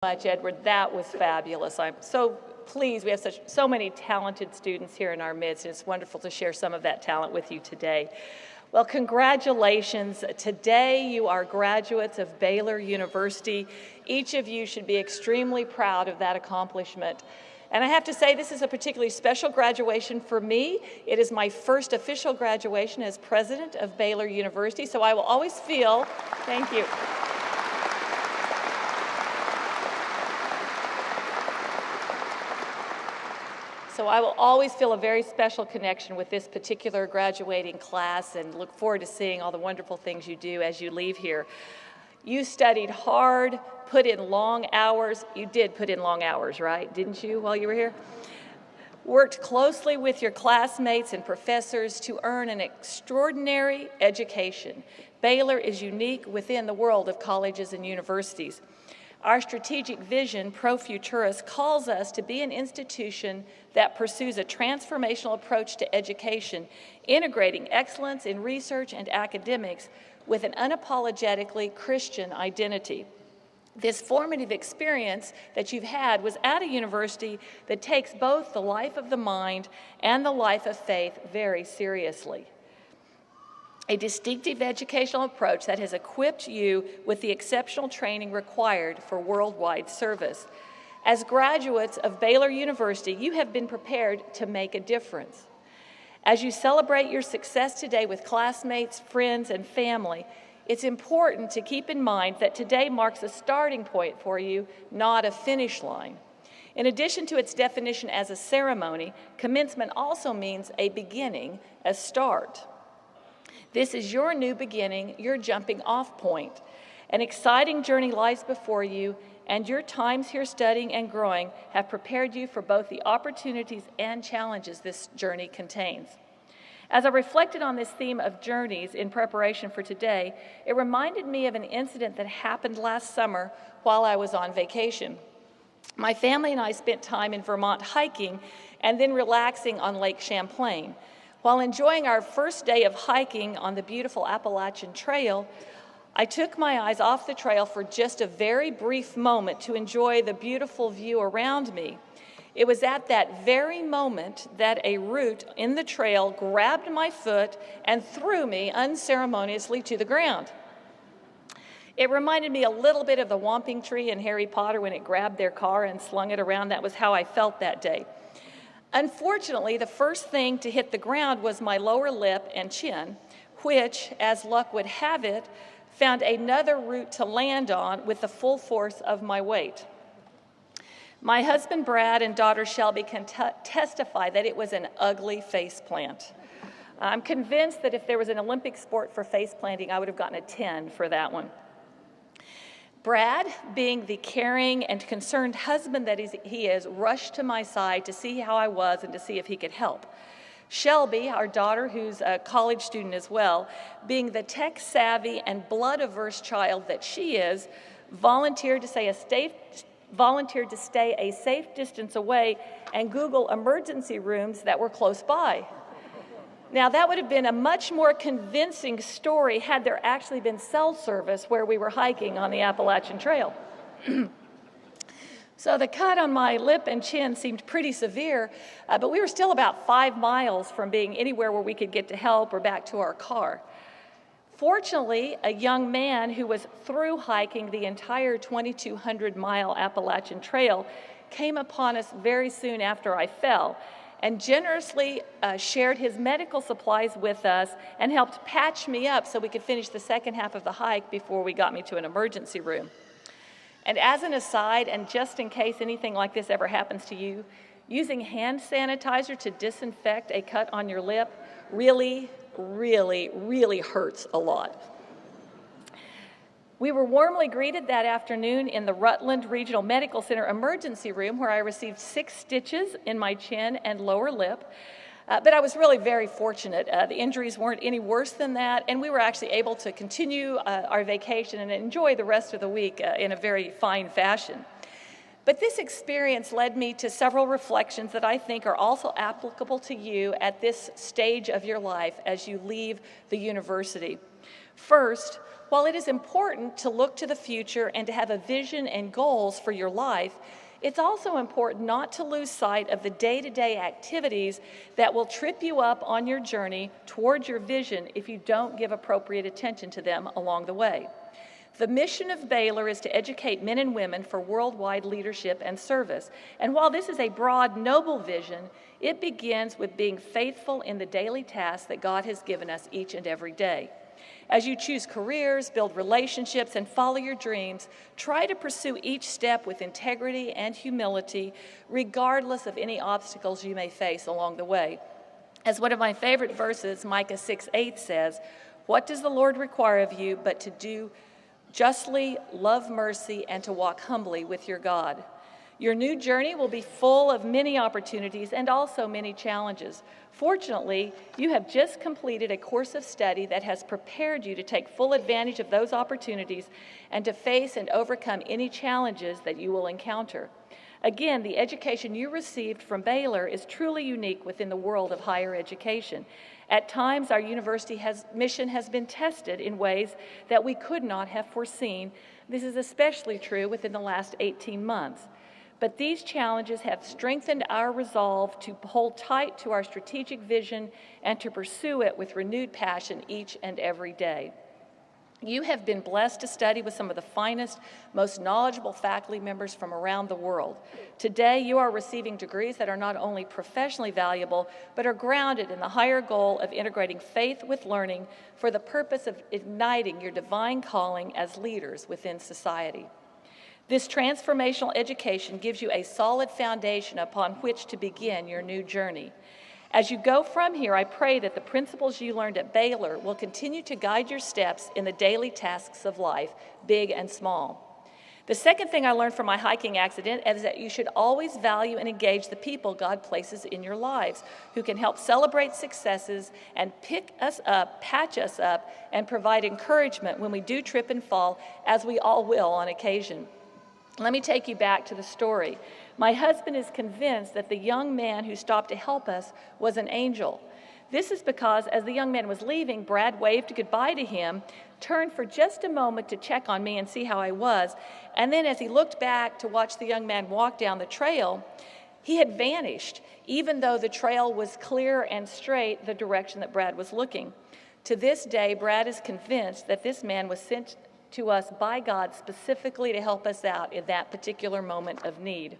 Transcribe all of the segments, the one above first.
Much, Edward. That was fabulous. I'm so pleased we have so many talented students here in our midst, and it's wonderful to share some of that talent with you today. Well, congratulations. Today you are graduates of Baylor University. Each of you should be extremely proud of that accomplishment. And I have to say, this is a particularly special graduation for me. It is my first official graduation as president of Baylor University, so I will always feel, thank you. So I will always feel a very special connection with this particular graduating class and look forward to seeing all the wonderful things you do as you leave here. You studied hard, put in long hours. You did put in long hours, right? Didn't you, while you were here? Worked closely with your classmates and professors to earn an extraordinary education. Baylor is unique within the world of colleges and universities. Our strategic vision, Pro Futuris, calls us to be an institution that pursues a transformational approach to education, integrating excellence in research and academics with an unapologetically Christian identity. This formative experience that you've had was at a university that takes both the life of the mind and the life of faith very seriously. A distinctive educational approach that has equipped you with the exceptional training required for worldwide service. As graduates of Baylor University, you have been prepared to make a difference. As you celebrate your success today with classmates, friends, and family, it's important to keep in mind that today marks a starting point for you, not a finish line. In addition to its definition as a ceremony, commencement also means a beginning, a start. This is your new beginning, your jumping off point. An exciting journey lies before you, and your times here studying and growing have prepared you for both the opportunities and challenges this journey contains. As I reflected on this theme of journeys in preparation for today, it reminded me of an incident that happened last summer while I was on vacation. My family and I spent time in Vermont hiking and then relaxing on Lake Champlain. While enjoying our first day of hiking on the beautiful Appalachian Trail, I took my eyes off the trail for just a very brief moment to enjoy the beautiful view around me. It was at that very moment that a root in the trail grabbed my foot and threw me unceremoniously to the ground. It reminded me a little bit of the whomping tree in Harry Potter when it grabbed their car and slung it around. That was how I felt that day. Unfortunately, the first thing to hit the ground was my lower lip and chin, which, as luck would have it, found another root to land on with the full force of my weight. My husband Brad and daughter Shelby can testify that it was an ugly face plant. I'm convinced that if there was an Olympic sport for face planting, I would have gotten a 10 for that one. Brad, being the caring and concerned husband that he is, rushed to my side to see how I was and to see if he could help. Shelby, our daughter, who's a college student as well, being the tech-savvy and blood-averse child that she is, volunteered to stay a safe distance away and Google emergency rooms that were close by. Now, that would have been a much more convincing story had there actually been cell service where we were hiking on the Appalachian Trail. So the cut on my lip and chin seemed pretty severe, but we were still about 5 miles from being anywhere where we could get to help or back to our car. Fortunately, a young man who was through hiking the entire 2,200-mile Appalachian Trail came upon us very soon after I fell and generously shared his medical supplies with us and helped patch me up so we could finish the second half of the hike before we got me to an emergency room. And as an aside, and just in case anything like this ever happens to you, using hand sanitizer to disinfect a cut on your lip really hurts a lot. We were warmly greeted that afternoon in the Rutland Regional Medical Center emergency room where I received 6 stitches in my chin and lower lip. But I was really very fortunate. The injuries weren't any worse than that, and we were actually able to continue our vacation and enjoy the rest of the week in a very fine fashion. But this experience led me to several reflections that I think are also applicable to you at this stage of your life as you leave the university. First, while it is important to look to the future and to have a vision and goals for your life, it's also important not to lose sight of the day-to-day activities that will trip you up on your journey towards your vision if you don't give appropriate attention to them along the way. The mission of Baylor is to educate men and women for worldwide leadership and service. And while this is a broad, noble vision, it begins with being faithful in the daily tasks that God has given us each and every day. As you choose careers, build relationships, and follow your dreams, try to pursue each step with integrity and humility, regardless of any obstacles you may face along the way. As one of my favorite verses, Micah 6:8 says, "What does the Lord require of you but to do justly, love mercy, and to walk humbly with your God?" Your new journey will be full of many opportunities and also many challenges. Fortunately, you have just completed a course of study that has prepared you to take full advantage of those opportunities and to face and overcome any challenges that you will encounter. Again, the education you received from Baylor is truly unique within the world of higher education. At times, our university mission has been tested in ways that we could not have foreseen. This is especially true within the last 18 months. But these challenges have strengthened our resolve to hold tight to our strategic vision and to pursue it with renewed passion each and every day. You have been blessed to study with some of the finest, most knowledgeable faculty members from around the world. Today, you are receiving degrees that are not only professionally valuable, but are grounded in the higher goal of integrating faith with learning for the purpose of igniting your divine calling as leaders within society. This transformational education gives you a solid foundation upon which to begin your new journey. As you go from here, I pray that the principles you learned at Baylor will continue to guide your steps in the daily tasks of life, big and small. The second thing I learned from my hiking accident is that you should always value and engage the people God places in your lives, who can help celebrate successes and pick us up, patch us up, and provide encouragement when we do trip and fall, as we all will on occasion. Let me take you back to the story. My husband is convinced that the young man who stopped to help us was an angel. This is because as the young man was leaving, Brad waved goodbye to him, turned for just a moment to check on me and see how I was, and then as he looked back to watch the young man walk down the trail, he had vanished, even though the trail was clear and straight the direction that Brad was looking. To this day, Brad is convinced that this man was sent to us by God specifically to help us out in that particular moment of need.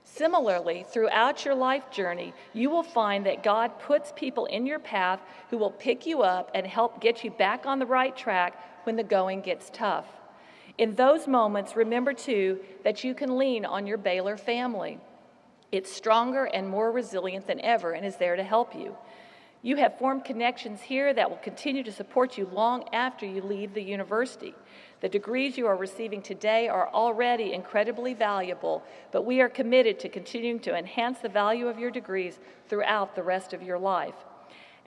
Similarly, throughout your life journey, you will find that God puts people in your path who will pick you up and help get you back on the right track when the going gets tough. In those moments, remember too that you can lean on your Baylor family. It's stronger and more resilient than ever and is there to help you. You have formed connections here that will continue to support you long after you leave the university. The degrees you are receiving today are already incredibly valuable, but we are committed to continuing to enhance the value of your degrees throughout the rest of your life.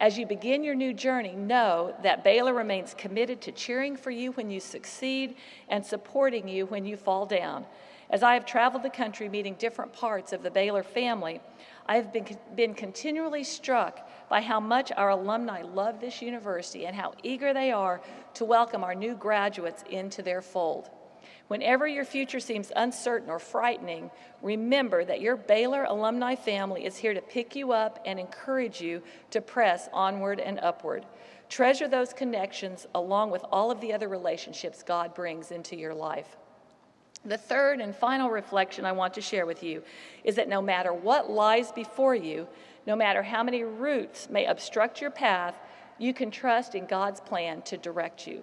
As you begin your new journey, know that Baylor remains committed to cheering for you when you succeed and supporting you when you fall down. As I have traveled the country meeting different parts of the Baylor family, I have been continually struck by how much our alumni love this university and how eager they are to welcome our new graduates into their fold. Whenever your future seems uncertain or frightening, remember that your Baylor alumni family is here to pick you up and encourage you to press onward and upward. Treasure those connections along with all of the other relationships God brings into your life. The third and final reflection I want to share with you is that no matter what lies before you, no matter how many roots may obstruct your path, you can trust in God's plan to direct you.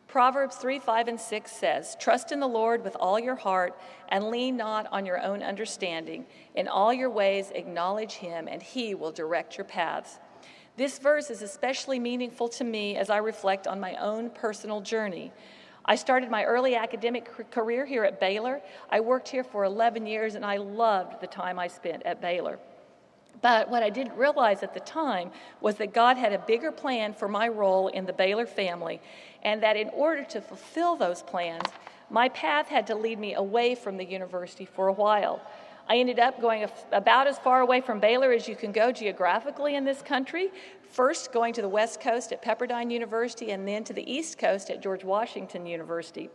Proverbs 3, 5, and 6 says, "Trust in the Lord with all your heart and lean not on your own understanding. In all your ways acknowledge him, and he will direct your paths." This verse is especially meaningful to me as I reflect on my own personal journey. I started my early academic career here at Baylor. I worked here for 11 years, and I loved the time I spent at Baylor. But what I didn't realize at the time was that God had a bigger plan for my role in the Baylor family, and that in order to fulfill those plans, my path had to lead me away from the university for a while. I ended up going about as far away from Baylor as you can go geographically in this country, first going to the West Coast at Pepperdine University and then to the East Coast at George Washington University.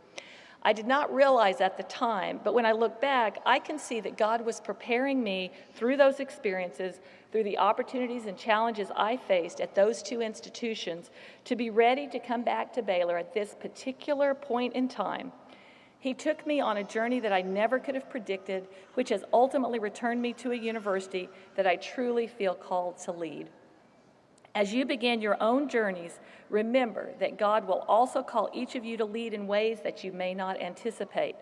I did not realize at the time, but when I look back, I can see that God was preparing me through those experiences, through the opportunities and challenges I faced at those two institutions, to be ready to come back to Baylor at this particular point in time. He took me on a journey that I never could have predicted, which has ultimately returned me to a university that I truly feel called to lead. As you begin your own journeys, remember that God will also call each of you to lead in ways that you may not anticipate.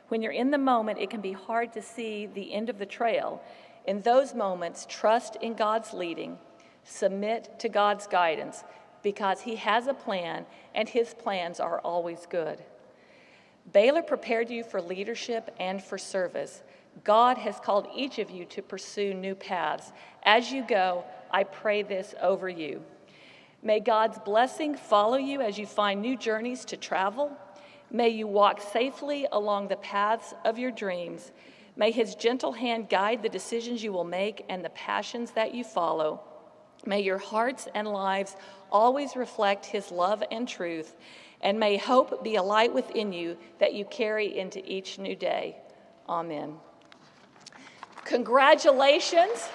When you're in the moment, it can be hard to see the end of the trail. In those moments, trust in God's leading, submit to God's guidance, because He has a plan, and His plans are always good. Baylor prepared you for leadership and for service. God has called each of you to pursue new paths. As you go, I pray this over you. May God's blessing follow you as you find new journeys to travel. May you walk safely along the paths of your dreams. May His gentle hand guide the decisions you will make and the passions that you follow. May your hearts and lives always reflect His love and truth. And may hope be a light within you that you carry into each new day. Amen. Congratulations.